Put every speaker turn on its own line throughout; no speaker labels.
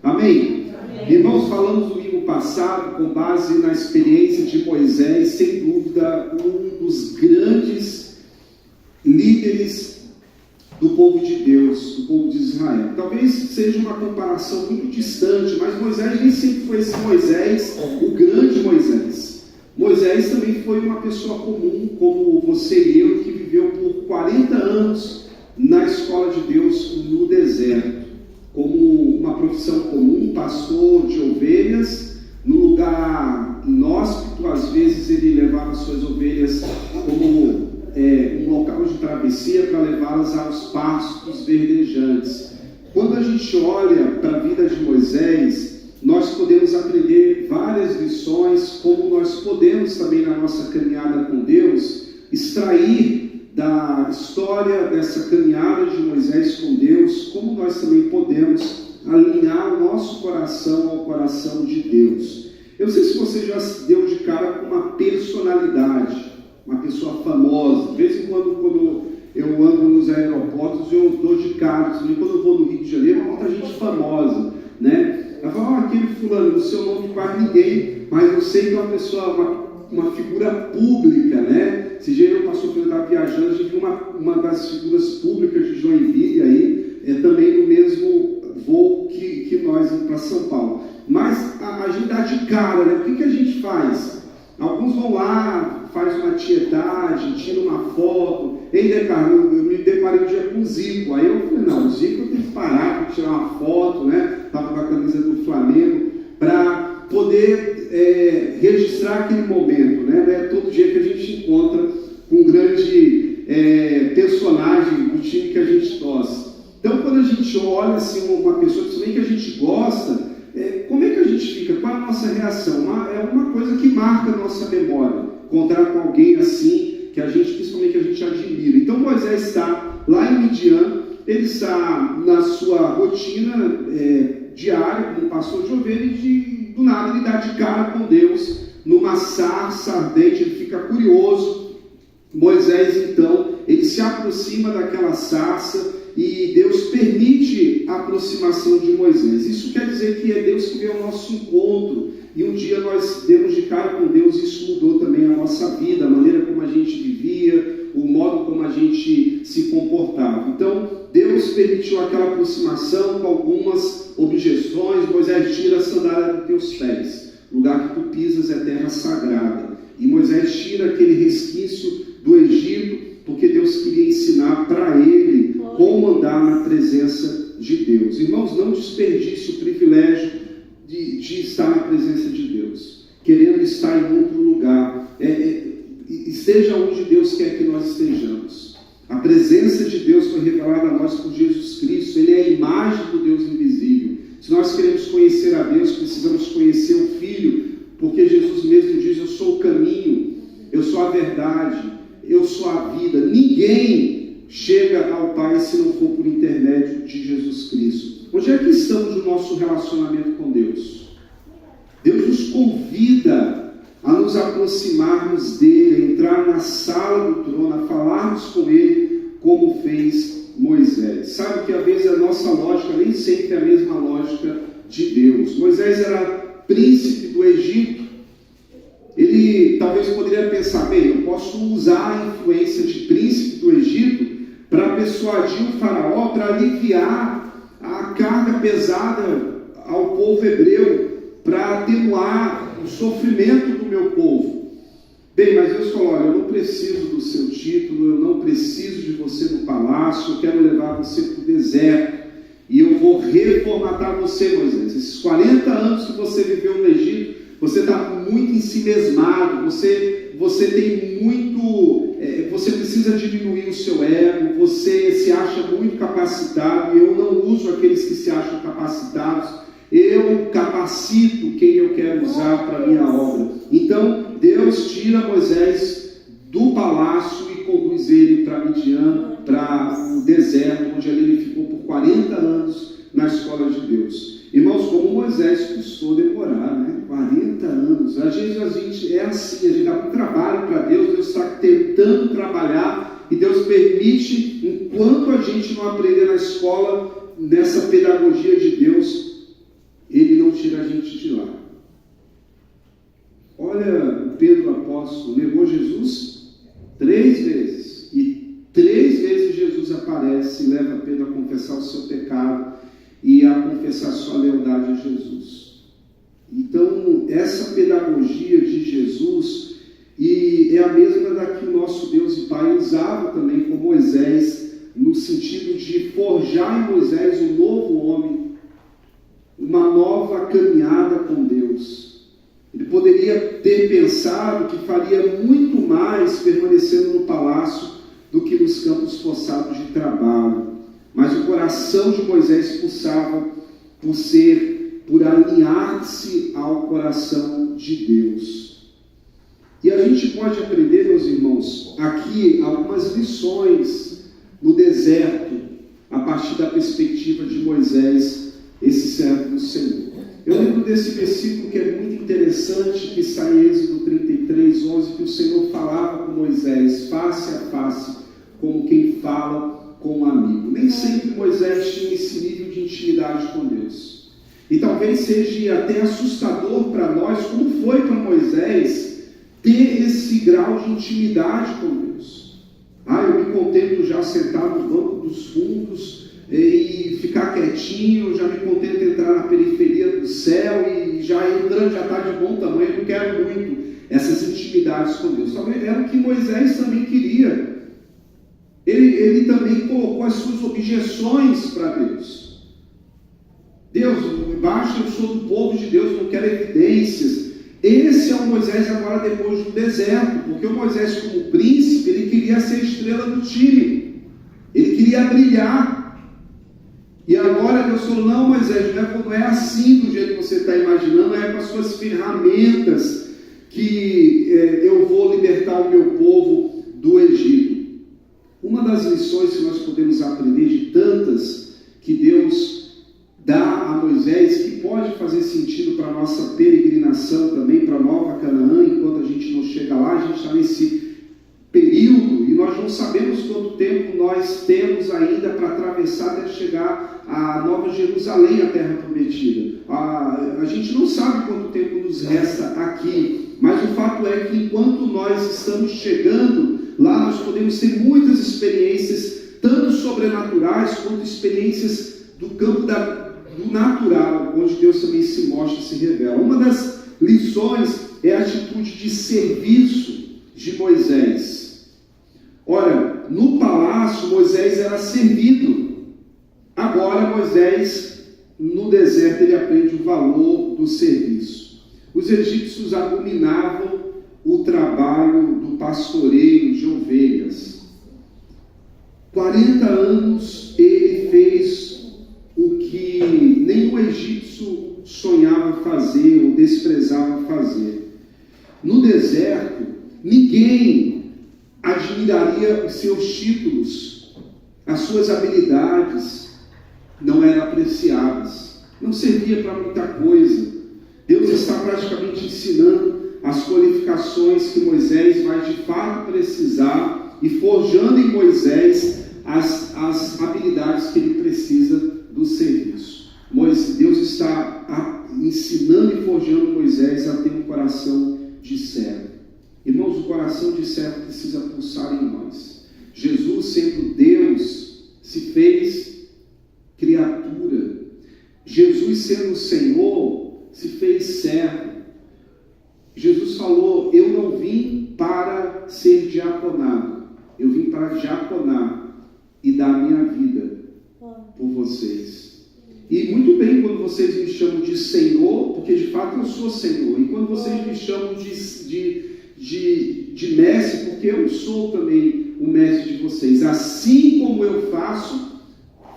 Amém? Amém? Irmãos, falamos domingo passado, com base na experiência de Moisés, sem dúvida, um dos grandes líderes do povo de Deus, do povo de Israel. Talvez seja uma comparação muito distante, mas Moisés nem sempre foi esse Moisés, o grande Moisés. Moisés também foi uma pessoa comum, como você e eu, que viveu por 40 anos na escola de Deus no deserto, como uma profissão comum, pastor de ovelhas, no lugar inóspito. Às vezes ele levava suas ovelhas como um local de travessia para levá-las aos pastos verdejantes. Quando a gente olha para a vida de Moisés, nós podemos aprender várias lições, como nós podemos também na nossa caminhada com Deus, extrair da história dessa caminhada de Moisés com Deus, como nós também podemos alinhar o nosso coração ao coração de Deus. Eu não sei se você já se deu de cara com uma personalidade, uma pessoa famosa. De vez em quando eu ando nos aeroportos, eu dou de cara, quando eu vou no Rio de Janeiro, muita gente famosa, né? Ela fala, aquele fulano, no seu nome quase ninguém, mas eu sei que é uma pessoa, uma figura pública, né? Esse dia eu passou por estar viajando, a gente viu uma das figuras públicas de Joinville aí, também no mesmo voo que nós indo para São Paulo. Mas a gente dá de cara, né? O que a gente faz? Alguns vão lá, faz uma tietagem, tira uma foto. Eu me deparei um dia com o Zico. Aí eu falei, não, o Zico eu tenho que parar para tirar uma foto, né? Estava com a camisa do Flamengo, para poder registrar aquele momento, né? Não é todo dia que a gente encontra um grande personagem do time que a gente torce. Então, quando a gente olha assim, uma pessoa que a gente gosta, como é que a gente fica? Qual é a nossa reação? É uma coisa que marca a nossa memória, encontrar com alguém assim, principalmente que a gente admira. Então, Moisés está lá em Midian, ele está na sua rotina diária, como pastor de ovelha, e do nada ele dá de cara com Deus, numa sarça ardente, ele fica curioso. Moisés, então, ele se aproxima daquela sarça, e Deus permite a aproximação de Moisés. Isso quer dizer que é Deus que veio ao nosso encontro, e um dia nós demos de cara com Deus. Isso mudou também a nossa vida, a maneira como a gente vivia, o modo como a gente se comportava. Então, Deus permitiu aquela aproximação com algumas objeções. Moisés tira a sandália dos teus pés, o lugar que tu pisas é terra sagrada. E Moisés tira aquele resquício do Egito, porque Deus queria ensinar para ele como andar na presença de Deus. Irmãos, não desperdice o privilégio de estar na presença de Deus, querendo estar em outro lugar. Esteja onde Deus quer que nós estejamos. A presença de Deus foi revelada a nós por Jesus Cristo. Ele é a imagem do Deus invisível. Se nós queremos conhecer a Deus, precisamos conhecer o Filho, porque Jesus mesmo diz: eu sou o caminho, eu sou a verdade, eu sou a vida. Ninguém chega ao Pai se não for por intermédio de Jesus Cristo. Onde é que estamos no nosso relacionamento com Deus? Deus nos convida a nos aproximarmos dele, a entrar na sala do trono, a falarmos com ele como fez Moisés. Sabe que às vezes a nossa lógica nem sempre é a mesma lógica de Deus. Moisés era príncipe do Egito. Ele talvez poderia pensar: bem, eu posso usar a influência de príncipe do Egito para persuadir o faraó, para aliviar a carga pesada ao povo hebreu, para atenuar o sofrimento do meu povo. Bem, mas Deus falou: olha, eu não preciso do seu título, eu não preciso de você no palácio, eu quero levar você para o deserto, e eu vou reformatar você, Moisés. Esses 40 anos que você viveu no Egito, você está muito ensimesmado, você tem muito, você precisa diminuir o seu ego, você se acha muito capacitado, e eu não uso aqueles que se acham capacitados, eu capacito quem eu quero usar para a minha obra. Então, Deus tira Moisés do palácio e conduz ele para Midian, para o deserto, onde ele ficou por 40 anos na escola de Deus. Irmãos, como Moisés custou demorar, né? 40 anos. Às vezes a gente é assim, a gente dá um trabalho para Deus, Deus está tentando trabalhar, e Deus permite, enquanto a gente não aprender na escola, nessa pedagogia de Deus, confessar sua lealdade a Jesus. Então, essa pedagogia de Jesus é a mesma da que o nosso Deus e Pai usava também com Moisés, no sentido de forjar em Moisés um novo homem, uma nova caminhada com Deus. Ele poderia ter pensado que faria muito mais permanecendo no palácio do que nos campos forçados de trabalho. Mas o coração de Moisés pulsava por alinhar-se ao coração de Deus. E a gente pode aprender, meus irmãos, aqui algumas lições no deserto, a partir da perspectiva de Moisés, esse servo do Senhor. Eu lembro desse versículo que é muito interessante, que está em Êxodo 33, 11, que o Senhor falava com Moisés, face a face, como quem fala com um amigo. Nem sempre Moisés tinha esse nível de intimidade com Deus. E talvez seja até assustador para nós, como foi para Moisés, ter esse grau de intimidade com Deus. Eu me contento já sentado no banco dos fundos e ficar quietinho, já me contento entrar na periferia do céu e já entrando, já está de bom tamanho, não quero muito essas intimidades com Deus. Talvez era o que Moisés também queria. Ele também colocou as suas objeções para Deus. Deus, basta, eu sou do povo de Deus, não quero evidências. Esse é o Moisés agora depois do deserto, porque o Moisés como príncipe, ele queria ser a estrela do time, ele queria brilhar. E agora Deus falou, não, Moisés, não é assim do jeito que você está imaginando, é com as suas ferramentas que eu vou libertar o meu povo do Egito. Uma das lições que nós podemos aprender de tantas que Deus dá a Moisés, que pode fazer sentido para a nossa peregrinação também, para a Nova Canaã, enquanto a gente não chega lá, a gente está nesse período e nós não sabemos quanto tempo nós temos ainda para atravessar até chegar a Nova Jerusalém, a terra prometida. A gente não sabe quanto tempo nos resta aqui, mas o fato é que enquanto nós estamos chegando lá, nós podemos ter muitas experiências, tanto sobrenaturais quanto experiências do campo do natural, onde Deus também se mostra, se revela. Uma das lições é a atitude de serviço de Moisés. Ora, no palácio Moisés era servido. Agora Moisés, no deserto, ele aprende o valor do serviço. Os egípcios abominavam o trabalho do pastoreio de ovelhas. 40 anos ele fez o que nenhum egípcio sonhava fazer ou desprezava fazer. No deserto, ninguém admiraria os seus títulos, as suas habilidades não eram apreciadas, não servia para muita coisa. Deus está praticamente ensinando as qualificações que Moisés vai de fato precisar e forjando em Moisés as habilidades que ele precisa do serviço. Deus está ensinando e forjando Moisés a ter um coração de servo. Irmãos, o coração de servo precisa pulsar em nós. Jesus, sendo Deus, se fez criatura. Jesus, sendo Senhor, se fez servo. Jesus falou, eu não vim para ser diaconado, eu vim para diaconar e dar minha vida por vocês. E muito bem quando vocês me chamam de Senhor, porque de fato eu sou Senhor, e quando vocês me chamam de mestre, porque eu sou também o mestre de vocês. Assim como eu faço,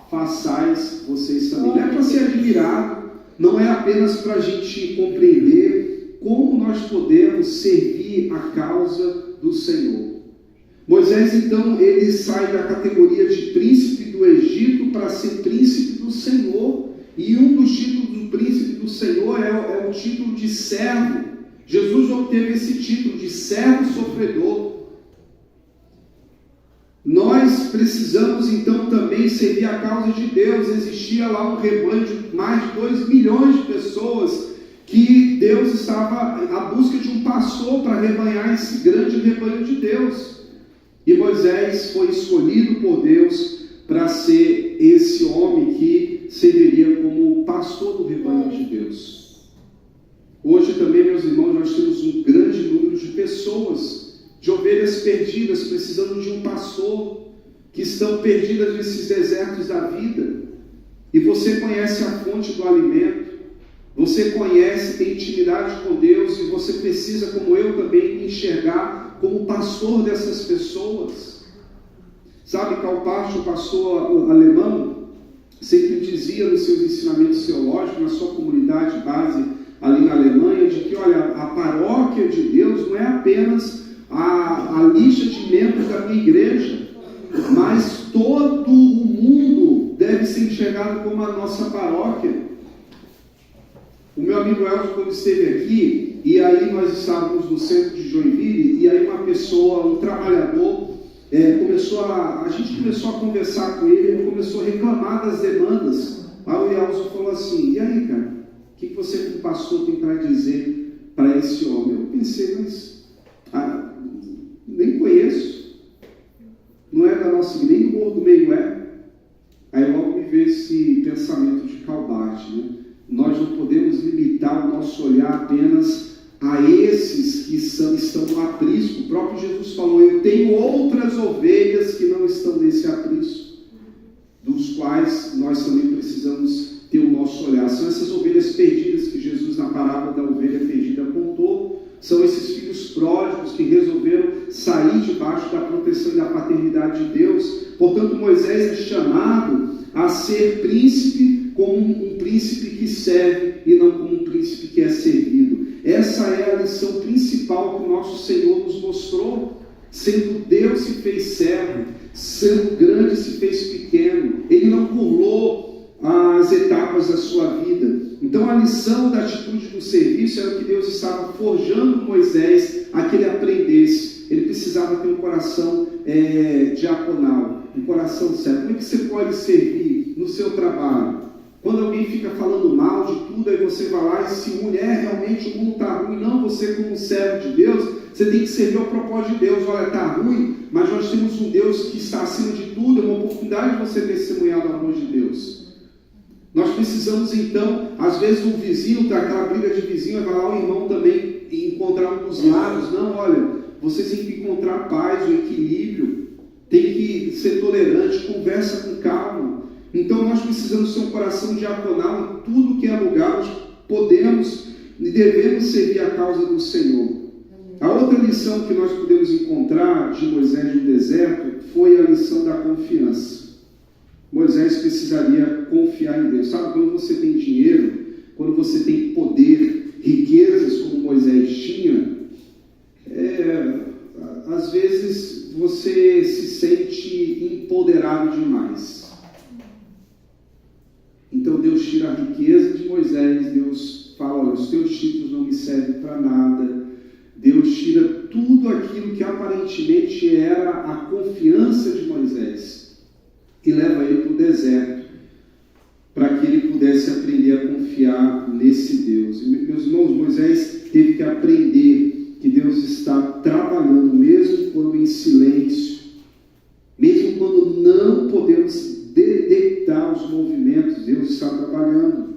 façais vocês também. Não é para ser admirado, não é apenas para a gente compreender como nós podemos servir a causa do Senhor. Moisés, então, ele sai da categoria de príncipe do Egito para ser príncipe do Senhor. E um dos títulos do príncipe do Senhor é o título de servo. Jesus obteve esse título de servo sofredor. Nós precisamos então também servir a causa de Deus. Existia lá um rebanho de mais de 2 milhões de pessoas que Deus estava à busca de um pastor para rebanhar esse grande rebanho de Deus. E Moisés foi escolhido por Deus para ser esse homem que serviria como pastor precisando de um pastor, que estão perdidas nesses desertos da vida. E você conhece a fonte do alimento, você conhece, tem intimidade com Deus, e você precisa, como eu também, me enxergar como pastor dessas pessoas. Sabe, Karl Barth, o pastor alemão, sempre dizia nos seus ensinamentos teológicos, na sua comunidade base ali na Alemanha, de que, olha, a paróquia de Deus não é apenas a lista de membros da minha igreja, mas todo o mundo deve ser enxergado como a nossa paróquia. O meu amigo Elton, quando esteve aqui, e aí nós estávamos no centro de Joinville, e aí uma pessoa, um trabalhador, a gente começou a conversar com ele, ele começou a reclamar das demandas. Aí o Elton falou assim: e aí, cara, o que você como pastor tem para dizer para esse homem? Eu pensei, mas nem conheço, não é da nossa igreja, nem do Morro do Meio é. Aí logo me veio esse pensamento de Karl Barth, né? Nós não podemos limitar o nosso olhar apenas a esses que estão no aprisco. O próprio Jesus falou: eu tenho outras ovelhas que não estão nesse aprisco, dos quais nós também precisamos ter o nosso olhar. São essas ovelhas perdidas que Jesus, na parábola da ovelha perdida, contou. São esses filhos pródigos que resolveram sair debaixo da proteção e da paternidade de Deus. Portanto, Moisés é chamado a ser príncipe, como um príncipe que serve e não como um príncipe que é servido. Essa é a lição principal que o nosso Senhor nos mostrou. Sendo Deus se fez servo, sendo grande se fez pequeno. Ele não pulou as etapas da sua vida. Então a lição da atitude do serviço era o que Deus estava forjando Moisés a que ele aprendesse. Ele precisava ter um coração diaconal, um coração certo. Como é que você pode servir no seu trabalho? Quando alguém fica falando mal de tudo, aí você vai lá e se une, realmente o mundo está ruim. Não, você como servo de Deus, você tem que servir ao propósito de Deus. Olha, está ruim, mas nós temos um Deus que está acima de tudo, é uma oportunidade de você testemunhar o amor de Deus. Nós precisamos então, às vezes um vizinho, tá aquela briga de vizinho, vai lá o irmão também encontrar um dos lados. Não, olha, vocês têm que encontrar paz, o equilíbrio, tem que ser tolerante, conversa com calma. Então nós precisamos ter um coração diaconal em tudo que é lugar, nós podemos e devemos servir a causa do Senhor. A outra lição que nós podemos encontrar de Moisés no deserto foi a lição da confiança. Moisés precisaria confiar em Deus. Sabe, quando você tem dinheiro, quando você tem poder, riquezas como Moisés tinha, às vezes você se sente empoderado demais. Então Deus tira a riqueza de Moisés, Deus fala: olha, os teus títulos não me servem para nada. Deus tira tudo aquilo que aparentemente era a confiança de Moisés e leva ele para o deserto, para que ele pudesse aprender a confiar nesse Deus. E, meus irmãos, Moisés teve que aprender que Deus está trabalhando, mesmo quando em silêncio, mesmo quando não podemos detectar os movimentos, Deus está trabalhando.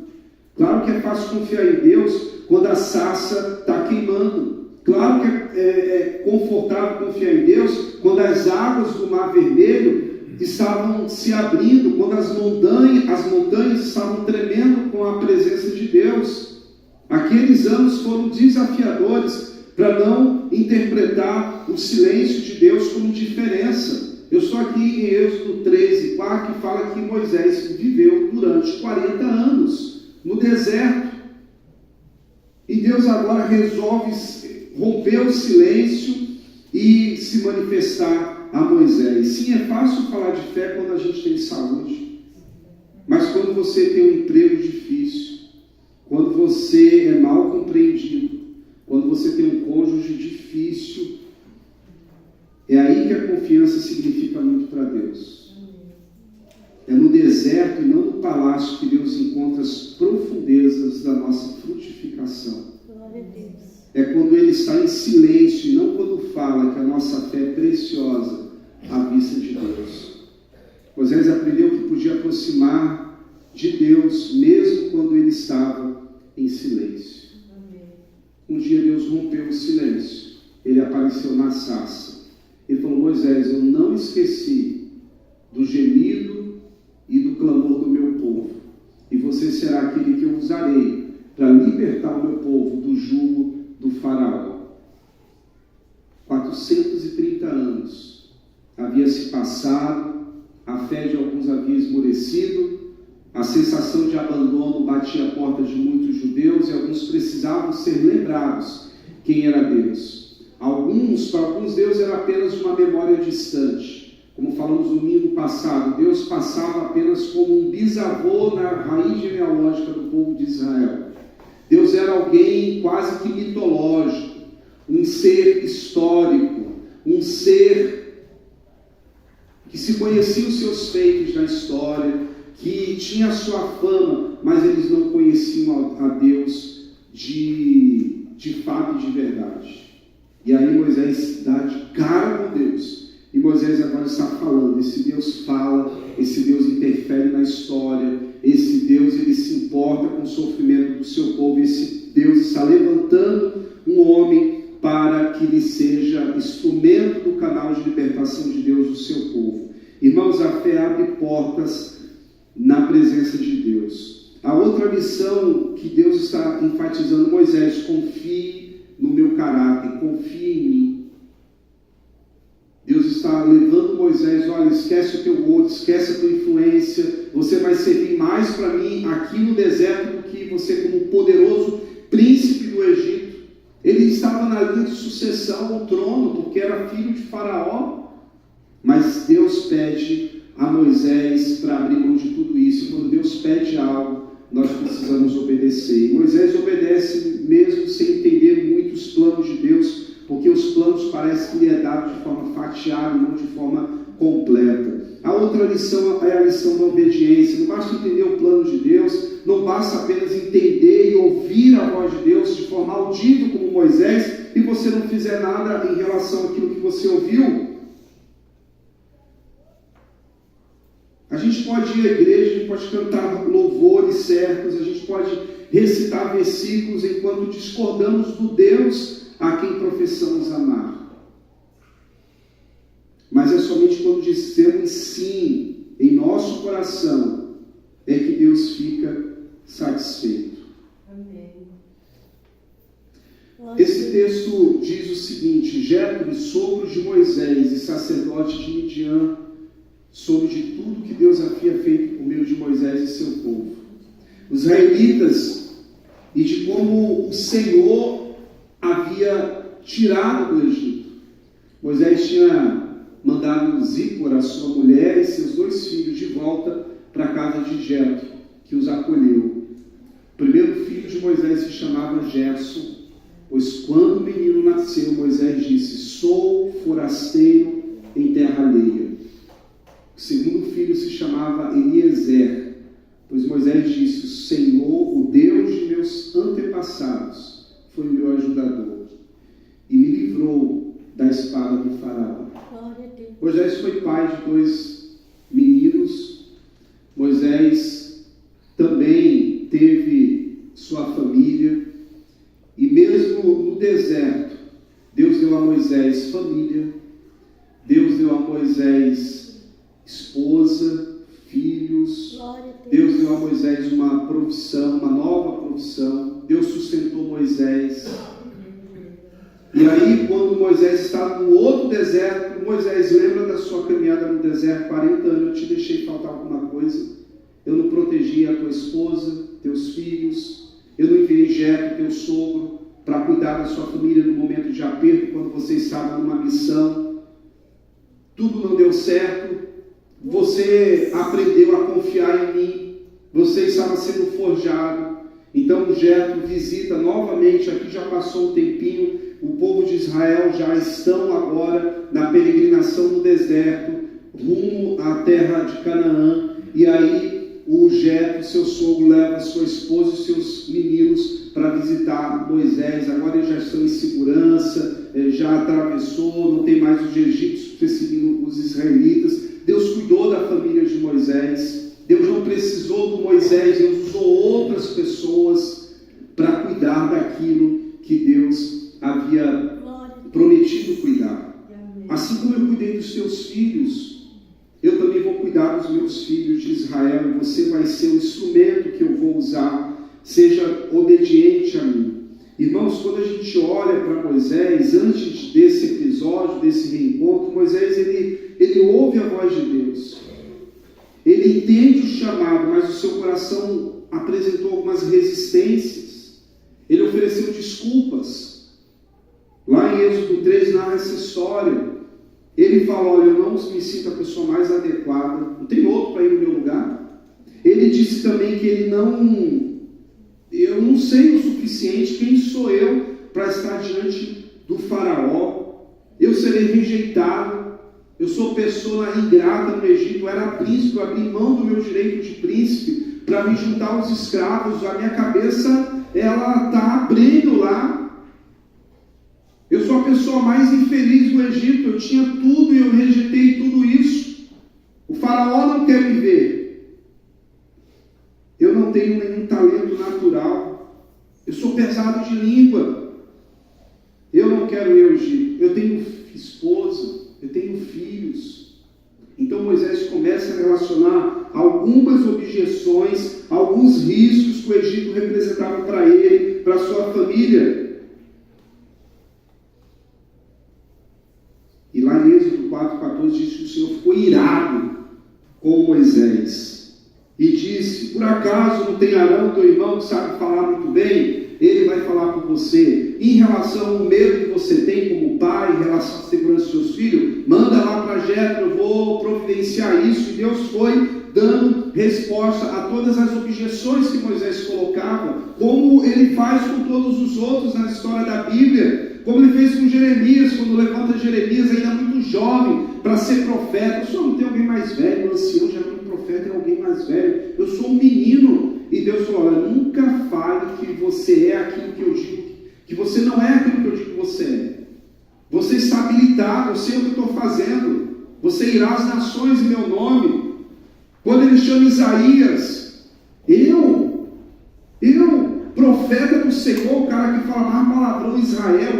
Claro que é fácil confiar em Deus quando a sarça está queimando. Claro que é confortável confiar em Deus quando as águas do Mar Vermelho estavam se abrindo, quando as montanhas estavam tremendo com a presença de Deus. Aqueles anos foram desafiadores para não interpretar o silêncio de Deus como diferença. Eu estou aqui em Êxodo 13:4, que fala que Moisés viveu durante 40 anos no deserto. E Deus agora resolve romper o silêncio e se manifestar a Moisés. Sim, é fácil falar de fé quando a gente tem saúde. Mas quando você tem um emprego difícil, quando você é mal compreendido, quando você tem um cônjuge difícil, é aí que a confiança significa muito para Deus. É no deserto e não no palácio que Deus encontra as profundezas da nossa frutificação.
Glória a Deus.
É quando Ele está em silêncio e não quando fala, que a nossa fé é preciosa à vista de Deus. Moisés aprendeu que podia aproximar de Deus mesmo quando ele estava em silêncio. Um dia Deus rompeu o silêncio. Ele apareceu na sarça. Ele falou: Moisés, eu não esqueci do gemido e do clamor do meu povo, e você será aquele que eu usarei para libertar o meu povo do jugo do faraó. 430 anos havia se passado, a fé de alguns havia esmorecido, a sensação de abandono batia a porta de muitos judeus e alguns precisavam ser lembrados quem era Deus. Para alguns Deus era apenas uma memória distante. Como falamos no domingo passado, Deus passava apenas como um bisavô na raiz genealógica do povo de Israel. Deus era alguém quase que mitológico, um ser histórico, um ser que se conhecia os seus feitos na história, que tinha a sua fama, mas eles não conheciam a Deus de fato e de verdade. E aí Moisés dá de cara com Deus, e Moisés agora está falando: esse Deus fala, esse Deus interfere na história, esse Deus ele se importa com o sofrimento do seu povo, esse Deus está levantando um homem para que ele seja instrumento do canal de libertação de Deus do seu povo. Irmãos, a fé abre portas na presença de Deus. A outra missão que Deus está enfatizando: Moisés, confie no meu caráter, confie em mim. Deus está levando Moisés: olha, esquece o teu ouro, esquece a tua influência, você vai servir mais para mim aqui no deserto do que você como poderoso príncipe do Egito. Ele estava na linha de sucessão ao trono, porque era filho de Faraó, mas Deus pede a Moisés para abrir mão de tudo isso. E quando Deus pede algo, nós precisamos obedecer. E Moisés obedece mesmo sem entender muito os planos de Deus, porque os planos parecem que lhe é dado de forma fatiada e não de forma completa. A outra lição é a lição da obediência. Não basta entender o plano de Deus, não basta apenas entender e ouvir a voz de Deus de forma audível como Moisés, e você não fizer nada em relação àquilo que você ouviu. A gente pode ir à igreja, a gente pode cantar louvores certos, a gente pode recitar versículos enquanto discordamos do Deus a quem professamos amar. Mas é somente quando dizemos sim em nosso coração é que Deus fica satisfeito.
Amém.
Esse texto diz o seguinte: Jetro, sogro de Moisés e sacerdote de Midian, soube de tudo que Deus havia feito por meio de Moisés e seu povo, os israelitas, e de como o Senhor havia tirado do Egito. Moisés tinha mandado Zípora, sua mulher, e seus 2 filhos de volta para a casa de Jetro, que os acolheu. O primeiro filho de Moisés se chamava Gerson, pois quando o menino nasceu, Moisés disse: sou forasteiro em terra alheia. O segundo filho se chamava Eliezer, pois Moisés disse: o Senhor, o Deus de meus antepassados, foi o meu ajudador e me livrou da espada do faraó. Moisés foi pai de 2 meninos. Moisés também teve sua família, e mesmo no deserto, Deus deu a Moisés família, Deus deu a Moisés esposa, filhos, Deus deu a Moisés uma profissão, uma nova profissão. Deus sustentou Moisés. E aí, quando Moisés está no outro deserto, Moisés lembra da sua caminhada no deserto: 40 anos eu te deixei faltar alguma coisa, eu não protegi a tua esposa, teus filhos, eu não enviei Jetro, teu sogro, para cuidar da sua família no momento de aperto, quando você estava numa missão, tudo não deu certo, você aprendeu a confiar em mim, você estava sendo forjado. Então Jetro visita novamente, aqui já passou um tempinho, o povo de Israel já estão agora na peregrinação no deserto, rumo à terra de Canaã, e aí o Jetro, seu sogro, leva sua esposa e seus meninos para visitar Moisés. Agora eles já estão em segurança, já atravessou, não tem mais os egípcios perseguindo os israelitas. Deus cuidou da família de Moisés, Deus não precisou do Moisés, Deus usou outras pessoas para cuidar daquilo que Deus havia prometido cuidar. Assim como eu seja obediente a mim. Irmãos, quando a gente olha para Moisés, antes desse episódio, desse reencontro, Moisés, ele ouve a voz de Deus. Ele entende o chamado, mas o seu coração apresentou algumas resistências. Ele ofereceu desculpas. Lá em Êxodo 3 narra essa história. Ele fala, olha, eu não me sinto a pessoa mais adequada, não tem outro para ir no meu lugar. Ele disse também que eu não sei o suficiente, quem sou eu para estar diante do faraó? Eu serei rejeitado, eu sou pessoa ingrata no Egito, eu era príncipe, eu abri mão do meu direito de príncipe para me juntar aos escravos, a minha cabeça, ela está abrindo lá. Eu sou a pessoa mais infeliz do Egito, eu tinha tudo e eu rejeitei tudo isso. O faraó não quer me ver. Eu não tenho nenhum talento natural. Eu sou pesado de língua. Eu não quero ir ao Egito. Eu tenho esposa, eu tenho filhos. Então Moisés começa a relacionar algumas objeções, alguns riscos que o Egito representava para ele, para a sua família. E lá em Êxodo 4,14 diz que o Senhor ficou irado com Moisés e disse, por acaso não tem Arão, teu irmão, que sabe falar muito bem? Ele vai falar por você. Em relação ao medo que você tem como pai, em relação à segurança dos seus filhos, manda lá para Jetro, eu vou providenciar isso. E Deus foi dando resposta a todas as objeções que Moisés colocava, como ele faz com todos os outros na história da Bíblia. Como ele fez com Jeremias, quando levanta Jeremias ainda muito jovem para ser profeta. O senhor não tem alguém mais velho, o ancião já não é profeta, é alguém mais velho. Eu sou um menino. E Deus falou, olha, nunca fale que você é aquilo que eu digo, que você não é aquilo que eu digo que você é. Você está habilitado, eu sei o que eu estou fazendo. Você irá às nações em meu nome. Quando ele chama Isaías, profeta do Senhor, o cara que fala mais palavrão em Israel,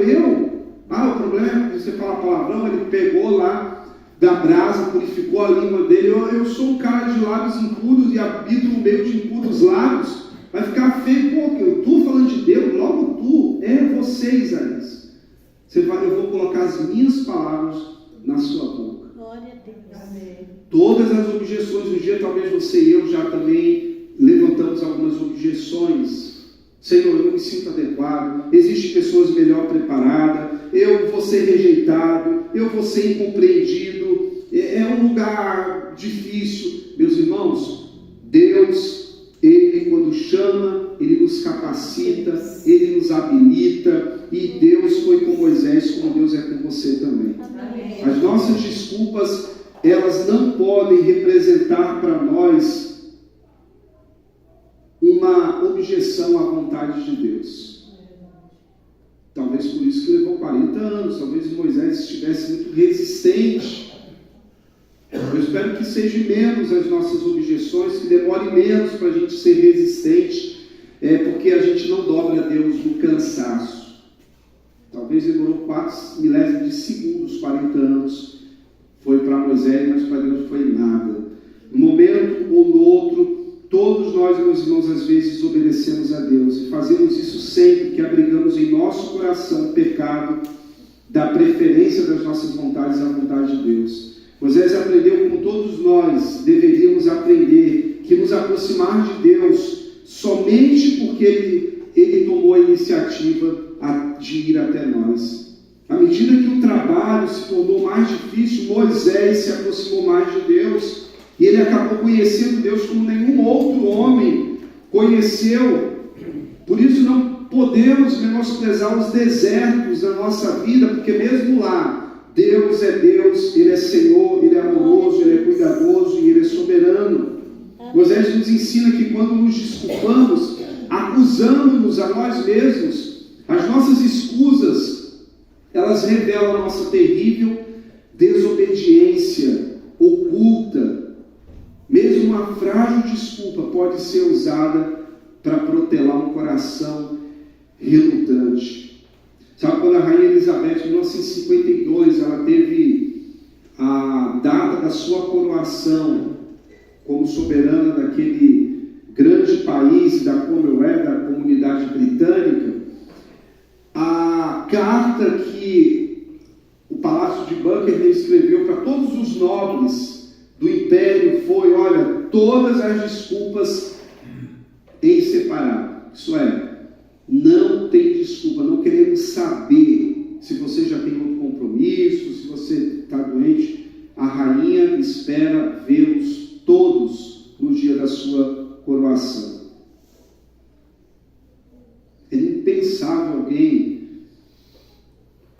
o problema é que você fala palavrão, ele pegou lá da brasa, purificou a língua dele, eu sou um cara de lábios impuros e habito no meio de impuros lábios, vai ficar feio, tu falando de Deus, logo tu, você, Isaías. Você vai, eu vou colocar as minhas palavras na sua boca. Glória a Deus. Amém. Todas as objeções, um dia talvez você e eu já também levantamos algumas objeções. Senhor, eu não me sinto adequado, existem pessoas melhor preparadas, eu vou ser rejeitado, eu vou ser incompreendido, é um lugar difícil. Meus irmãos, Deus, Ele quando chama, Ele nos capacita, Ele nos habilita, e Deus foi com Moisés, como Deus é com você também. Amém. As nossas desculpas, elas não podem representar para nós uma objeção à vontade de Deus. Talvez por isso que levou 40 anos, talvez Moisés estivesse muito resistente. Eu espero que seja menos as nossas objeções, que demore menos para a gente ser resistente, porque a gente não dobra a Deus no cansaço. Talvez demorou 4 milésimos de segundos, 40 anos, foi para Moisés, mas para Deus foi nada. No momento ou no outro, todos nós, meus irmãos, às vezes obedecemos a Deus e fazemos isso sempre que abrigamos em nosso coração o pecado da preferência das nossas vontades à vontade de Deus. Moisés aprendeu, como todos nós deveríamos aprender, que nos aproximar de Deus somente porque Ele tomou a iniciativa de ir até nós. À medida que o trabalho se tornou mais difícil, Moisés se aproximou mais de Deus. E ele acabou conhecendo Deus como nenhum outro homem conheceu. Por isso não podemos menosprezar os desertos da nossa vida, porque mesmo lá, Deus é Deus, Ele é Senhor, Ele é amoroso, Ele é cuidadoso e Ele é soberano. Moisés nos ensina que quando nos desculpamos, acusamos-nos a nós mesmos, as nossas escusas, elas revelam a nossa terrível desobediência oculta. Mesmo uma frágil desculpa pode ser usada para protelar um coração relutante. Sabe, quando a Rainha Elizabeth, em 1952, ela teve a data da sua coroação como soberana daquele grande país, países da Commonwealth, da comunidade britânica, a carta que o Palácio de Buckingham escreveu para todos os nobres do Império foi: olha, todas as desculpas em separado. Isso é, não tem desculpa, não queremos saber se você já tem outro compromisso, se você está doente. A rainha espera vê-los todos no dia da sua coroação. É impensável alguém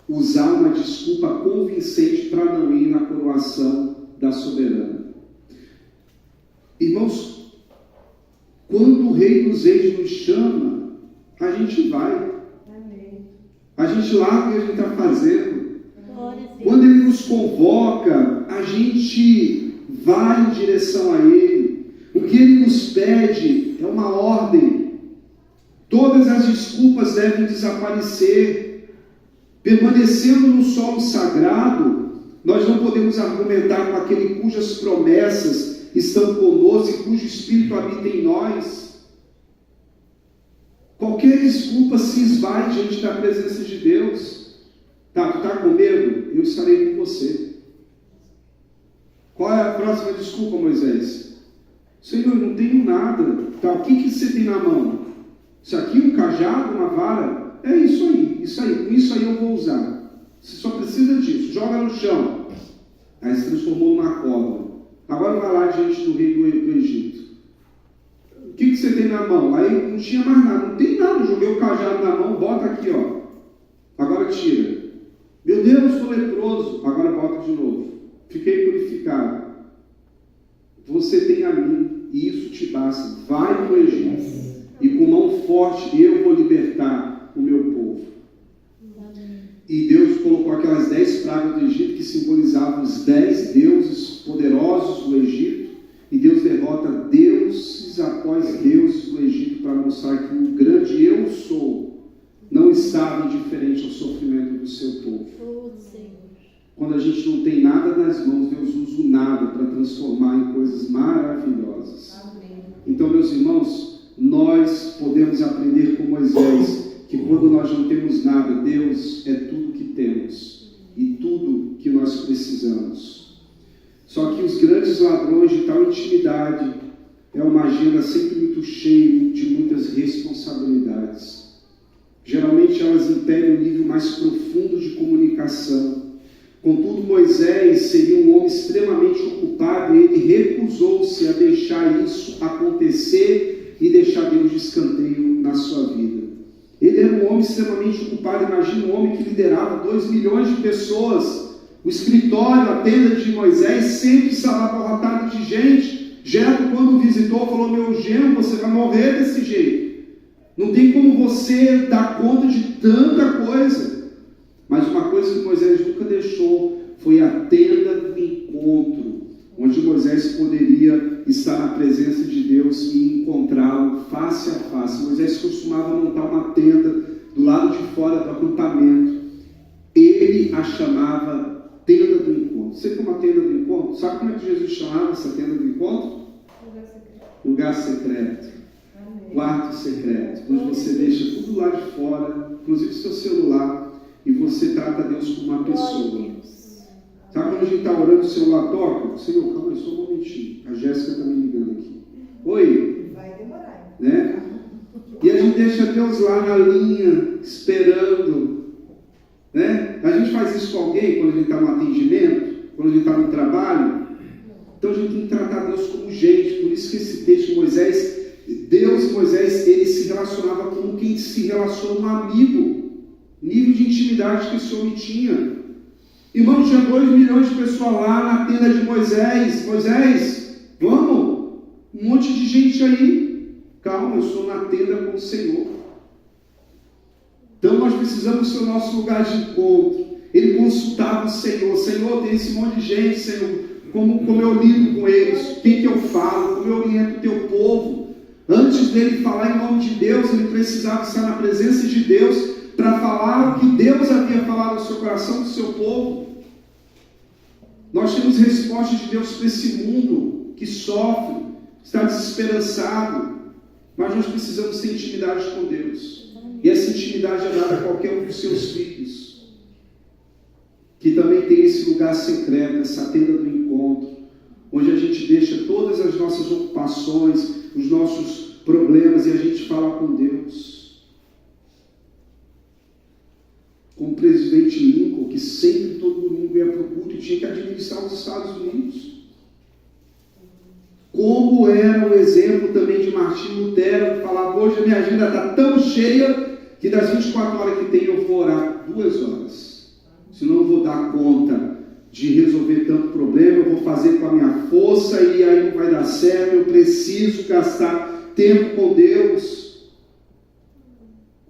usar uma desculpa convincente para não ir na coroação da soberana. Irmãos, quando o Rei dos Reis nos chama, a gente vai. A gente larga o que a gente está fazendo. Quando Ele nos convoca, a gente vai em direção a Ele. O que Ele nos pede é uma ordem. Todas as desculpas devem desaparecer. Permanecendo no solo sagrado, nós não podemos argumentar com aquele cujas promessas estão conosco e cujo Espírito habita em nós. Qualquer desculpa se esvai diante da presença de Deus. Tá, tu está com medo? Eu estarei com você. Qual é a próxima desculpa, Moisés? Senhor, eu não tenho nada. Tá, o que você tem na mão? Isso aqui, um cajado, uma vara? É isso aí, com isso aí eu vou usar. Você só precisa disso, joga no chão. Aí se transformou numa cobra. Agora vai lá diante do rei do Egito. O que você tem na mão? Aí não tinha mais nada, não tem nada. Joguei o cajado na mão, bota aqui, ó. Agora tira. Meu Deus, estou leproso. Agora bota de novo. Fiquei purificado. Você tem a mim, e isso te basta. Vai para o Egito, e com mão forte eu vou libertar o meu povo. E Deus colocou aquelas 10 pragas do Egito, que simbolizavam os 10 deuses poderosos do Egito, e Deus derrota deuses após deuses do Egito, para mostrar que o grande eu sou não estava indiferente ao sofrimento do seu povo. Quando a gente não tem nada nas mãos, Deus usa o nada para transformar em coisas maravilhosas. Então, meus irmãos, nós podemos aprender com Moisés que quando nós não temos nada, Deus é tudo que temos e tudo que nós precisamos. Só que os grandes ladrões de tal intimidade é uma agenda sempre muito cheia de muitas responsabilidades. Geralmente elas impedem o nível mais profundo de comunicação. Contudo, Moisés seria um homem extremamente ocupado e ele recusou-se a deixar isso acontecer e deixar Deus de escanteio na sua vida. Ele era um homem extremamente ocupado. Imagina um homem que liderava 2 milhões de pessoas. O escritório, a tenda de Moisés sempre estava abarrotado de gente. Jetro, quando visitou, falou: meu genro, você vai morrer desse jeito. Não tem como você dar conta de tanta coisa. Mas uma coisa que Moisés nunca deixou foi a tenda do encontro, onde Moisés poderia estar na presença de Deus e encontrá-lo face a face. Moisés costumava montar uma tenda do lado de fora do acampamento. Ele a chamava tenda do encontro. Você tem uma tenda do encontro? Sabe como é que Jesus chamava essa tenda do encontro? Lugar secreto. Quarto secreto. Onde você deixa tudo lá de fora, inclusive seu celular, e você trata Deus como uma pessoa. Sabe quando a gente está orando, o celular toca? Senhor, calma aí, só um momentinho. A Jéssica está me ligando aqui. Oi?
Vai demorar.
Né? E a gente deixa Deus lá na linha, esperando. Né? A gente faz isso com alguém quando a gente está no atendimento, quando a gente está no trabalho. Então a gente tem que tratar Deus como gente. Por isso que esse texto de Moisés, Deus e Moisés, ele se relacionava como quem se relaciona um amigo. Nível de intimidade que esse homem tinha. Irmão, tinha 2 milhões de pessoas lá na tenda de Moisés. Moisés, vamos? Um monte de gente aí. Calma, eu estou na tenda com o Senhor. Então nós precisamos ser o nosso lugar de encontro. Ele consultava o Senhor. Senhor, tem esse monte de gente, Senhor. Como eu lido com eles? Quem que eu falo? Como eu oriento o teu povo? Antes dele falar em nome de Deus, ele precisava estar na presença de Deus para falar o que Deus havia falado no seu coração, do seu povo. Nós temos resposta de Deus para esse mundo que sofre, está desesperançado. Mas nós precisamos ter intimidade com Deus. E essa intimidade é dada a qualquer um dos seus filhos, que também tem esse lugar secreto, essa tenda do encontro, onde a gente deixa todas as nossas ocupações, os nossos problemas, e a gente fala com Deus. Com o presidente Lincoln, que sempre todo domingo ia para o culto e tinha que administrar os Estados Unidos. Como era o exemplo também de Martinho Lutero, que falava: hoje a minha agenda está tão cheia que das 24 horas que tem eu vou orar 2 horas. Senão eu não vou dar conta de resolver tanto problema, eu vou fazer com a minha força e aí não vai dar certo, eu preciso gastar tempo com Deus.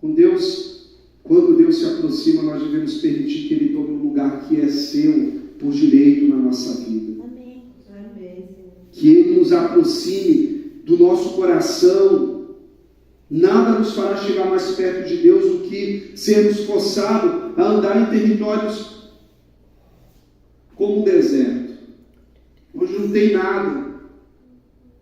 Com Deus, quando Deus se aproxima, nós devemos permitir que Ele tome um lugar que é seu por direito na nossa vida.
Amém. Amém.
Que Ele nos aproxime do nosso coração. Nada nos fará chegar mais perto de Deus do que sermos forçados a andar em territórios como um deserto, onde não tem nada.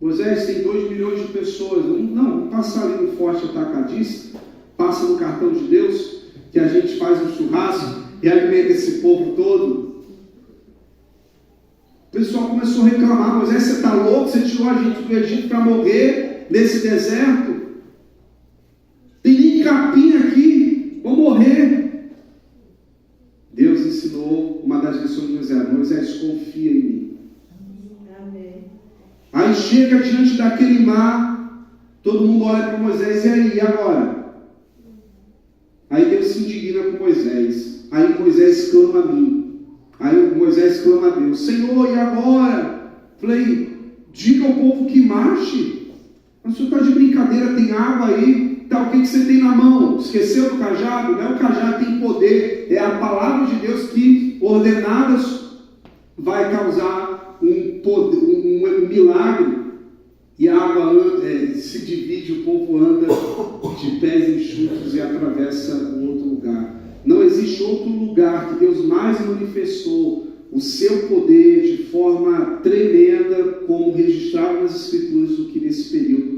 Moisés, tem 2 milhões de pessoas. Não, passa ali no forte atacadista, passa no cartão de Deus, que a gente faz um churrasco e alimenta esse povo todo. O pessoal começou a reclamar: Moisés, você está louco? Você tirou a gente do Egito para morrer nesse deserto? Tem nem capim aqui, vou morrer. Deus ensinou uma das lições de Moisés: Moisés, confia em mim.
Amém.
Aí chega diante daquele mar, todo mundo olha para Moisés: e aí, agora? Aí Deus se indigna com Moisés. Aí Moisés clama a mim. Aí Moisés clama a Deus: Senhor, e agora? Falei: diga ao povo que marche. Mas o senhor está de brincadeira, tem água aí. Tá, o que você tem na mão? Esqueceu do cajado? Não é o cajado que tem poder, é a palavra de Deus que, ordenadas, vai causar um milagre. E a água se divide, o povo anda de pés enxutos e atravessa um outro lugar. Não existe outro lugar que Deus mais manifestou o seu poder de forma tremenda, como registrado nas Escrituras, do que nesse período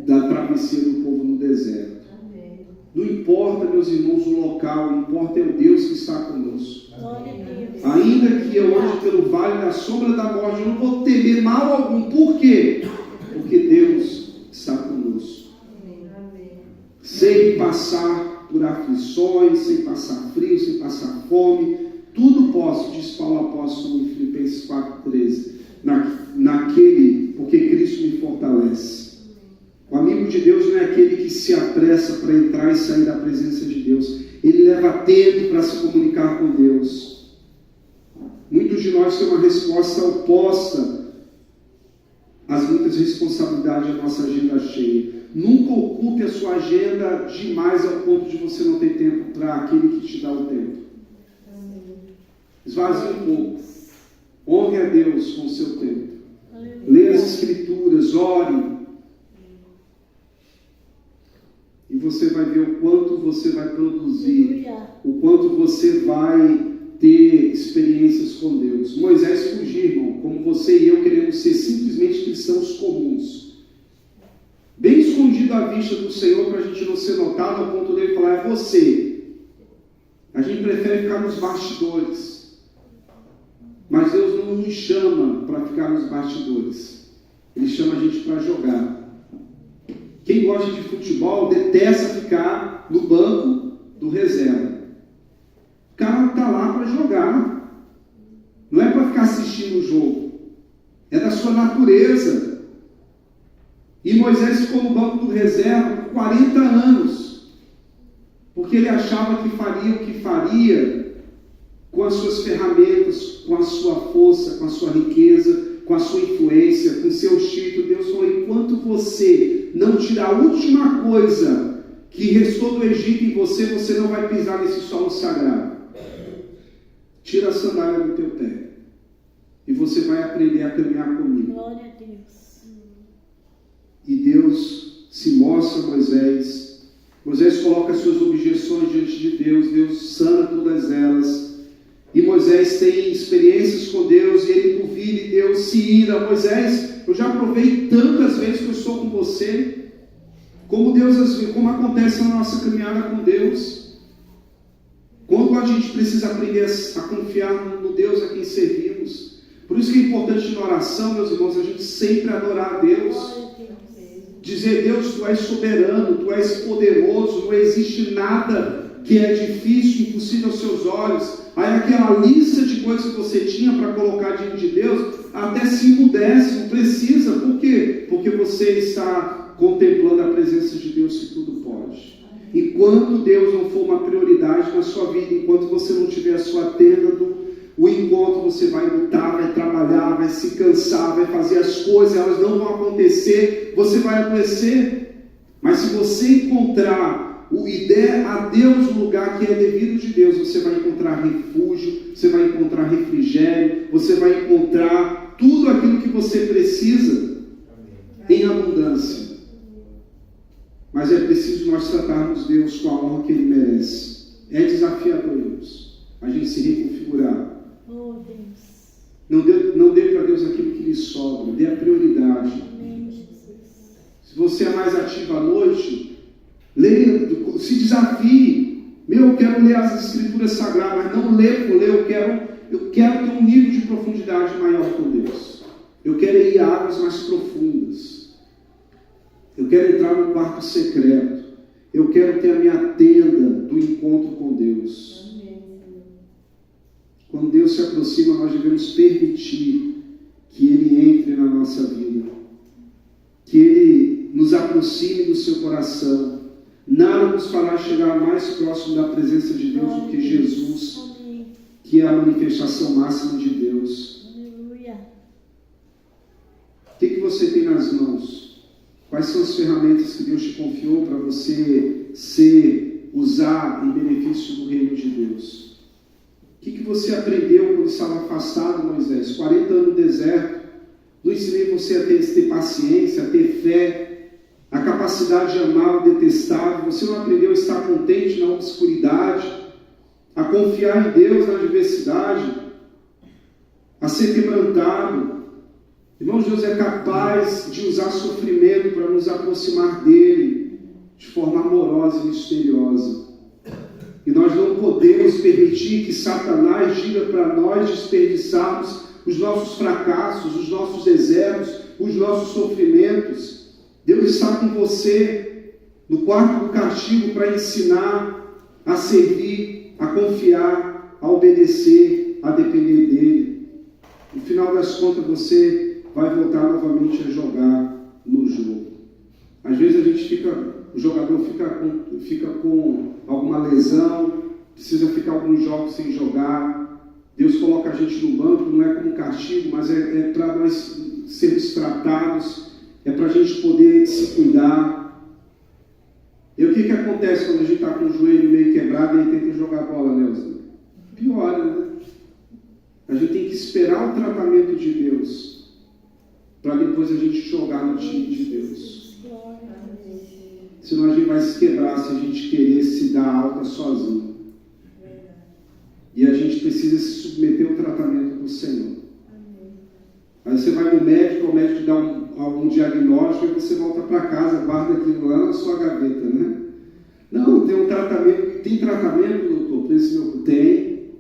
da travessia do povo no deserto.
Amém.
Não importa, meus irmãos, o local, o importa é o Deus que está conosco.
Glória a Deus.
Ainda que eu ande pelo vale da sombra da morte, eu não vou temer mal algum. Por quê? Porque Deus está conosco.
Amém.
Sem passar por aflições, sem passar frio, sem passar fome, tudo posso, diz Paulo apóstolo em Filipenses 4,13, naquele, porque Cristo me fortalece. O amigo de Deus não é aquele que se apressa para entrar e sair da presença de Deus. Ele leva tempo para se comunicar com Deus. Muitos de nós têm uma resposta oposta às muitas responsabilidades da nossa agenda cheia. Nunca ocupe a sua agenda demais ao ponto de você não ter tempo para aquele que te dá o tempo. Esvazie um pouco. Honre a Deus com o seu tempo. Leia as Escrituras, ore. E você vai ver o quanto você vai produzir, o quanto você vai ter experiências com Deus. Moisés fugiu, irmão, como você e eu queremos ser simplesmente cristãos comuns, bem escondido à vista do Senhor, para a gente não ser notado ao ponto dele falar: é você. A gente prefere ficar nos bastidores, mas Deus não nos chama para ficar nos bastidores, Ele chama a gente para jogar. Quem gosta de futebol detesta ficar no banco do reserva. O cara está lá para jogar. Não é para ficar assistindo o jogo. É da sua natureza. E Moisés ficou no banco do reserva por 40 anos. Porque ele achava que faria o que faria com as suas ferramentas, com a sua força, com a sua riqueza, com a sua influência, com seus títulos. Deus falou: enquanto você não tirar a última coisa que restou do Egito em você, você não vai pisar nesse solo sagrado. Tira a sandália do teu pé e você vai aprender a caminhar comigo.
Glória a Deus.
E Deus se mostra a Moisés. Moisés coloca as suas objeções diante de Deus. Deus sana todas elas. E Moisés tem experiências com Deus e ele duvida e Deus se ira. Moisés, eu já provei tantas vezes que eu estou com você. como acontece na nossa caminhada com Deus. Quando a gente precisa aprender a confiar no Deus a quem servimos. Por isso que é importante na oração, meus irmãos, a gente sempre adorar a Deus. Dizer: Deus, Tu és soberano, Tu és poderoso, não existe nada que é difícil, impossível aos Seus olhos. Aí aquela lista de coisas que você tinha para colocar diante de Deus, até se emudece, não precisa. Por quê? Porque você está contemplando a presença de Deus que tudo pode. Enquanto Deus não for uma prioridade na sua vida, enquanto você não tiver a sua tenda o encontro, você vai lutar, vai trabalhar, vai se cansar, vai fazer as coisas, elas não vão acontecer, você vai adoecer. Mas se você encontrar e der a Deus o lugar que é devido de Deus, você vai encontrar refúgio, você vai encontrar refrigério, você vai encontrar tudo aquilo que você precisa em abundância. Mas é preciso nós tratarmos Deus com a honra que Ele merece. É desafiador, irmãos, a gente se reconfigurar.
Oh, Deus.
Não dê para Deus aquilo que lhe sobra, dê a prioridade.
Amém, Jesus.
Se você é mais ativo à noite, leia, se desafie. Eu quero ler as Escrituras Sagradas, mas não ler por ler, eu quero ter um nível de profundidade maior com Deus. Eu quero ir a águas mais profundas. Eu quero entrar no quarto secreto. Eu quero ter a minha tenda do encontro com Deus.
Amém.
Quando Deus se aproxima, nós devemos permitir que Ele entre na nossa vida. Que Ele nos aproxime do seu coração. Nada nos fará chegar mais próximo da presença de Deus do que Jesus, que é a manifestação máxima de Deus.
Aleluia.
O que você tem nas mãos? Quais são as ferramentas que Deus te confiou para você usar em benefício do reino de Deus? O que você aprendeu quando estava afastado, Moisés? 40 anos no deserto. Não ensinei você a ter paciência, a ter fé, a capacidade de amar o detestável. Você não aprendeu a estar contente na obscuridade, a confiar em Deus na adversidade, a ser quebrantado. Irmãos, Deus é capaz de usar sofrimento para nos aproximar dEle de forma amorosa e misteriosa. E nós não podemos permitir que Satanás diga para nós desperdiçarmos os nossos fracassos, os nossos desertos, os nossos sofrimentos. Deus está com você no quarto do castigo para ensinar a servir, a confiar, a obedecer, a depender dEle. No final das contas, você vai voltar novamente a jogar no jogo. Às vezes o jogador fica com alguma lesão, precisa ficar alguns jogos sem jogar. Deus coloca a gente no banco, não é como castigo, mas é para nós sermos tratados, é para a gente poder se cuidar. E o que acontece quando a gente está com o joelho meio quebrado e tenta jogar bola, Nelson? Piora, né? A gente tem que esperar o tratamento de Deus, para depois a gente jogar no time de Deus. Senão a gente vai se quebrar se a gente querer se dar alta sozinho. E a gente precisa se submeter ao tratamento do Senhor. Aí você vai no médico, o médico dá algum diagnóstico, e você volta para casa, guarda aquilo lá na sua gaveta, né? Não, tem um tratamento. Tem tratamento, doutor? Tem.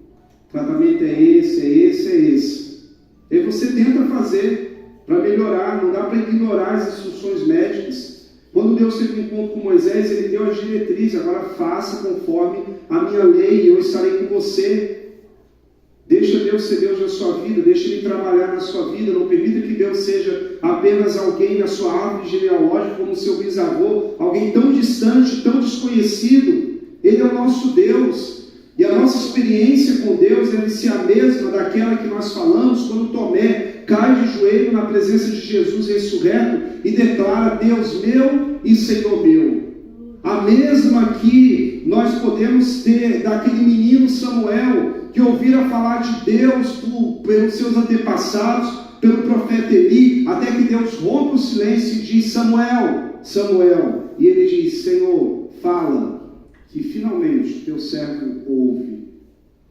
Tratamento é esse. Aí você tenta fazer para melhorar, não dá para ignorar as instruções médicas. Quando Deus teve um encontro com Moisés, Ele deu as diretrizes: agora faça conforme a minha lei, e eu estarei com você. Deixa Deus ser Deus na sua vida, deixa Ele trabalhar na sua vida. Não permita que Deus seja apenas alguém na sua árvore genealógica, como seu bisavô, alguém tão distante, tão desconhecido. Ele é o nosso Deus. E a nossa experiência com Deus deve ser a mesma daquela que nós falamos quando Tomé cai de joelho na presença de Jesus ressurreto e declara: Deus meu e Senhor meu. A mesma que nós podemos ter daquele menino Samuel, que ouvira falar de Deus pelos seus antepassados, pelo profeta Eli, até que Deus rompe o silêncio e diz: Samuel, Samuel. E ele diz: Senhor, fala, que finalmente teu servo ouve.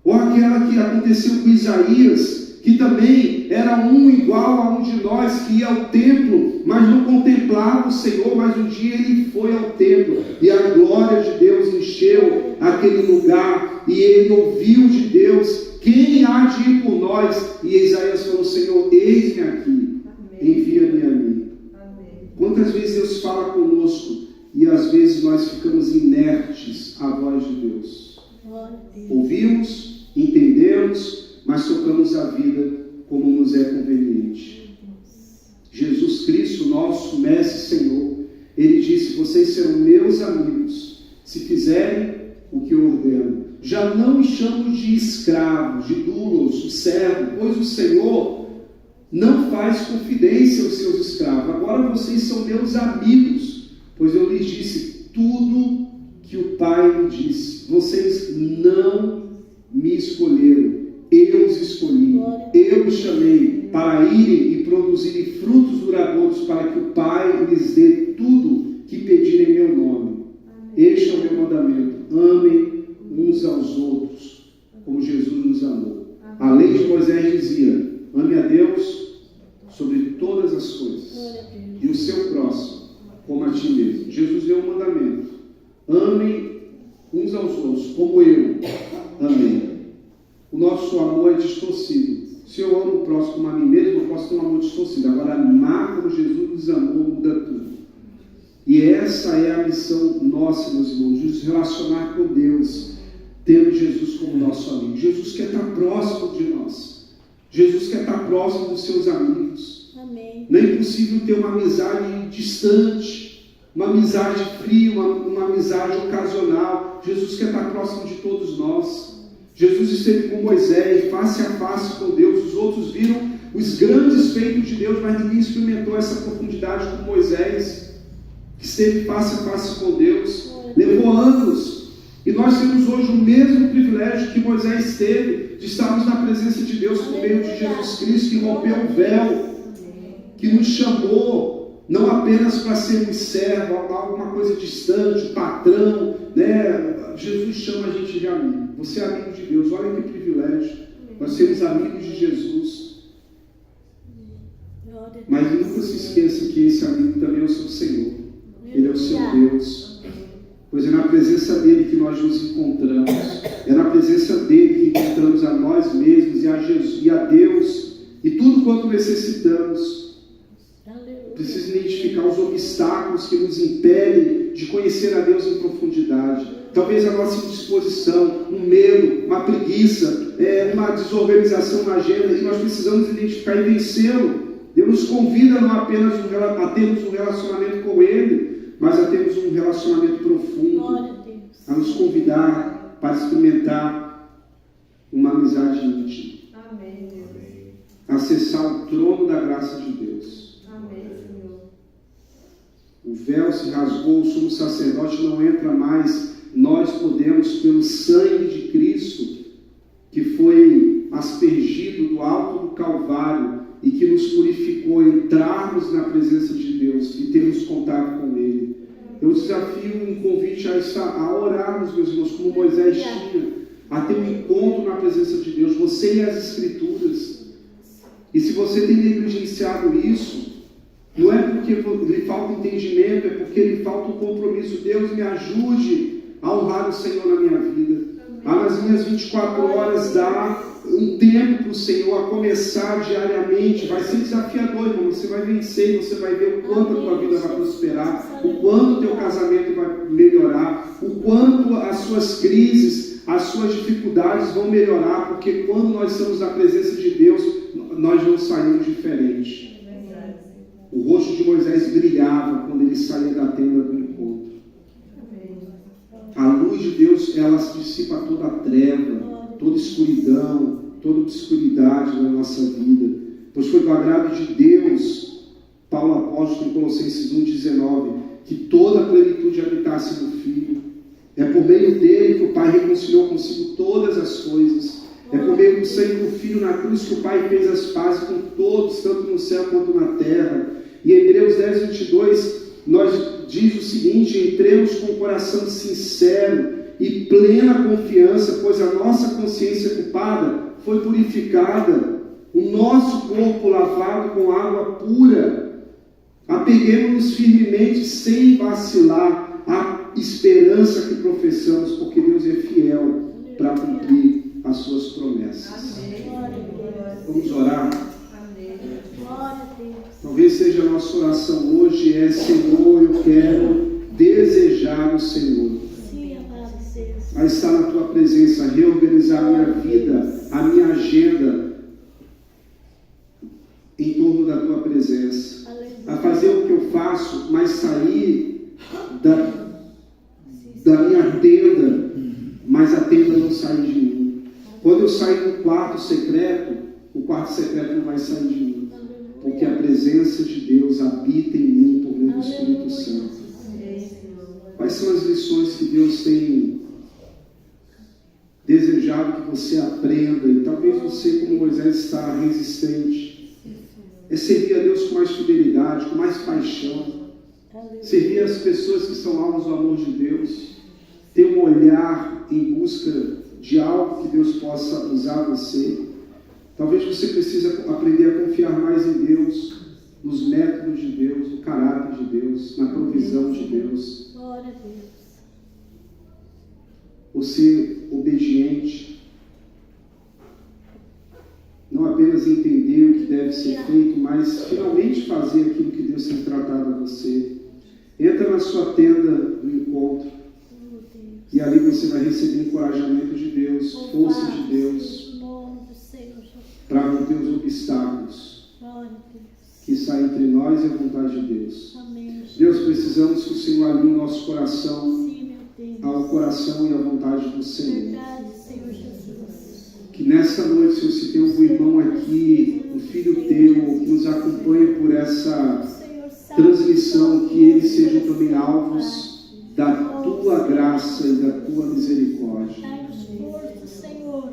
Ou aquela que aconteceu com Isaías, que também também era um igual a um de nós que ia ao templo, mas não contemplava o Senhor. Mas um dia ele foi ao templo e a glória de Deus encheu aquele lugar e ele ouviu de Deus: quem há de ir por nós? E Isaías falou: Senhor, eis-me aqui, envia-me a mim. Quantas vezes Deus fala conosco e às vezes nós ficamos inertes à voz de Deus? Ouvimos, entendemos, mas tocamos a vida como nos é conveniente. Jesus Cristo, nosso Mestre e Senhor, Ele disse: vocês serão meus amigos se fizerem o que eu ordeno. Já não me chamo de escravos, de doulos, de servo, pois o Senhor não faz confidência aos seus escravos. Agora vocês são meus amigos, pois eu lhes disse tudo que o Pai me disse. Vocês não me escolheram, eu os escolhi, eu os chamei para irem e produzirem frutos duradouros, para que o Pai lhes dê tudo que pedirem em meu nome. Este é o meu mandamento: amem uns aos outros, como Jesus nos amou. A lei de Moisés dizia: ame a Deus sobre todas as coisas e o seu próximo como a ti mesmo. Jesus deu um mandamento: amem uns aos outros como eu amei. O nosso amor é distorcido. Se eu amo o próximo como a mim mesmo, eu posso ter um amor distorcido. Agora, amar como Jesus nos amou muda tudo. E essa é a missão nossa, meus irmãos, de nos relacionar com Deus, tendo Jesus como nosso amigo. Jesus quer estar próximo de nós. Jesus quer estar próximo dos seus amigos.
Amém.
Não é impossível ter uma amizade distante, uma amizade fria, uma amizade ocasional. Jesus quer estar próximo de todos nós. Jesus esteve com Moisés, face a face com Deus. Os outros viram os grandes feitos de Deus, mas ninguém experimentou essa profundidade como Moisés, que esteve face a face com Deus. Levou anos. E nós temos hoje o mesmo privilégio que Moisés teve, de estarmos na presença de Deus por meio de Jesus Cristo, que rompeu o véu, que nos chamou, não apenas para sermos servos, alguma coisa distante, patrão, né? Jesus chama a gente de amigo. Você é amigo de Deus, olha que privilégio. Nós sermos amigos de Jesus. Mas nunca se esqueça que esse amigo também é o seu Senhor. Ele é o seu Deus. Pois é na presença dele que nós nos encontramos. É na presença dele que encontramos a nós mesmos e a Jesus e a Deus e tudo quanto necessitamos. Precisa identificar os obstáculos que nos impedem de conhecer a Deus em profundidade. Talvez a nossa indisposição, um medo, uma preguiça, uma desorganização na agenda, e nós precisamos identificar e vencê-lo. Deus nos convida não apenas a termos um relacionamento com Ele, mas a termos um relacionamento profundo, a nos convidar para experimentar uma amizade íntima.
Amém, Deus.
Acessar o trono da graça de Deus.
Amém, Senhor.
O véu se rasgou, o sumo sacerdote não entra mais. Nós podemos, pelo sangue de Cristo, que foi aspergido do alto do Calvário e que nos purificou, entrarmos na presença de Deus e termos contato com Ele. Eu desafio um convite a orarmos, meus irmãos, como Moisés tinha, a ter um encontro na presença de Deus, você e as Escrituras. E se você tem negligenciado isso, não é porque lhe falta entendimento, é porque lhe falta um compromisso. Deus, me ajude a honrar o Senhor na minha vida. Nas minhas 24 horas, dá um tempo para o Senhor, a começar diariamente. Vai ser desafiador, irmão. Você vai vencer, você vai ver o quanto a tua vida vai prosperar, o quanto o teu casamento vai melhorar, o quanto as suas crises, as suas dificuldades vão melhorar, porque quando nós estamos na presença de Deus, nós não saímos diferente. O rosto de Moisés brilhava quando ele saía da tenda do encontro. A luz de Deus, ela dissipa toda a treva, toda escuridão, toda obscuridade na nossa vida. Pois foi do agrado de Deus, Paulo apóstolo em Colossenses 1,19, que toda a plenitude habitasse no Filho. É por meio dele que o Pai reconciliou consigo todas as coisas. É por meio do sangue do Filho na cruz que o Pai fez as pazes com todos, tanto no céu quanto na terra. E em Hebreus 10:22, nós diz o seguinte: entremos com o coração sincero e plena confiança, pois a nossa consciência culpada foi purificada. o nosso corpo lavado com água pura. Apeguemos-nos firmemente, sem vacilar, à esperança que professamos, porque Deus é fiel para cumprir as suas promessas. Vamos orar? Talvez seja a nossa oração hoje Senhor, eu quero desejar o Senhor. A estar na Tua presença, a reorganizar a minha vida, a minha agenda em torno da Tua presença. A fazer o que eu faço, mas sair da minha tenda, mas a tenda não sai de mim. Quando eu sair do quarto secreto, o quarto secreto não vai sair de mim, porque a presença de Deus habita em mim por meio do Espírito Santo. Quais são as lições que Deus tem desejado que você aprenda? E talvez você, como Moisés, está resistente. É servir a Deus com mais fidelidade, com mais paixão. Servir as pessoas que são alvos do amor de Deus. Ter um olhar em busca de algo que Deus possa usar você. Talvez você precise aprender a confiar mais em Deus, nos métodos de Deus, no caráter de Deus, na provisão de Deus.
Glória a Deus.
Ou ser obediente. Não apenas entender o que deve ser feito, mas finalmente fazer aquilo que Deus tem tratado a você. Entra na sua tenda do encontro. E ali você vai receber encorajamento de Deus, força de Deus, para romper os obstáculos que está entre nós e a vontade de Deus. Deus, precisamos que o Senhor alinhe o nosso coração ao coração e à vontade do Senhor. Que nessa noite, Senhor, se tem algum irmão aqui, um filho teu, que nos acompanha por essa transmissão, que eles sejam também alvos da Tua graça e da Tua misericórdia.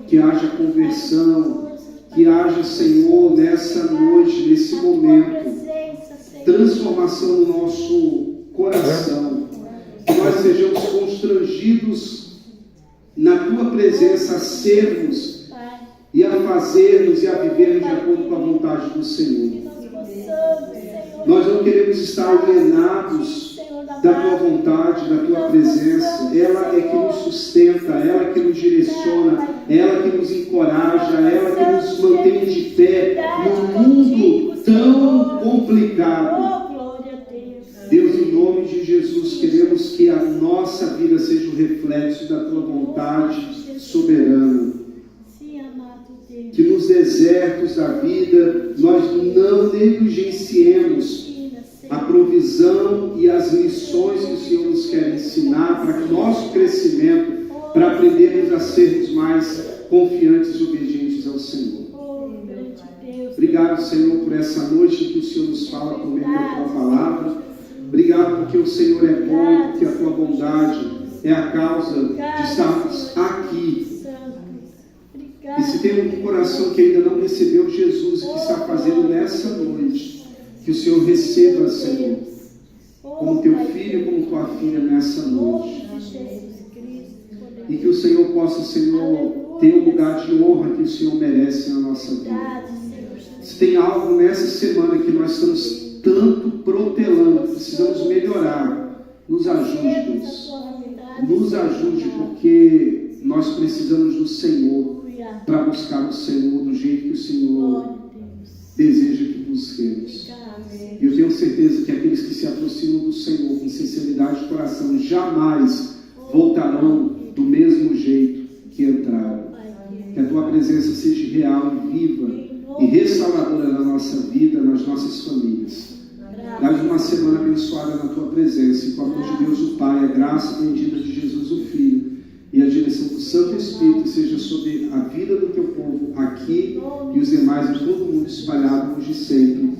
Que haja conversão, que haja, Senhor, nessa noite, nesse momento, transformação no nosso coração. Que nós sejamos constrangidos na Tua presença a sermos e a fazermos e a vivermos de acordo com a vontade do Senhor. Nós não queremos estar alienados da Tua vontade, da Tua presença. Ela é que nos sustenta, ela é que nos direciona, ela que nos encoraja, ela que nos mantém de pé num mundo tão complicado. Deus, em nome de Jesus, queremos que a nossa vida seja um reflexo da Tua vontade soberana. Que nos desertos da vida nós não negligenciemos a provisão e as lições que o Senhor nos quer ensinar para que o nosso crescimento, para aprendermos a sermos mais confiantes e obedientes ao Senhor. Obrigado, Senhor, por essa noite em que o Senhor nos fala por meio da Tua palavra. Obrigado porque o Senhor é bom, porque a Tua bondade é a causa de estarmos aqui. E se tem um coração que ainda não recebeu Jesus, que está fazendo nessa noite, que o Senhor receba, Senhor, como Teu filho, como Tua filha nessa noite. E que o Senhor possa, Senhor, ter um lugar de honra que o Senhor merece na nossa vida. Se tem algo nessa semana que nós estamos tanto protelando, precisamos melhorar, nos ajude, Deus. Nos ajude, porque nós precisamos do Senhor para buscar o Senhor do jeito que o Senhor deseja que busquemos. E eu tenho certeza que aqueles que se aproximam do Senhor com sinceridade de coração jamais voltarão do mesmo jeito que entraram. Que a Tua presença seja real e viva e restauradora na nossa vida, nas nossas famílias. Dá-nos uma semana abençoada na Tua presença, e com o amor de Deus o Pai, a graça bendita de Jesus o Filho e a direção do Santo Espírito seja sobre a vida do Teu povo aqui e os demais em todo o mundo espalhado hoje e sempre.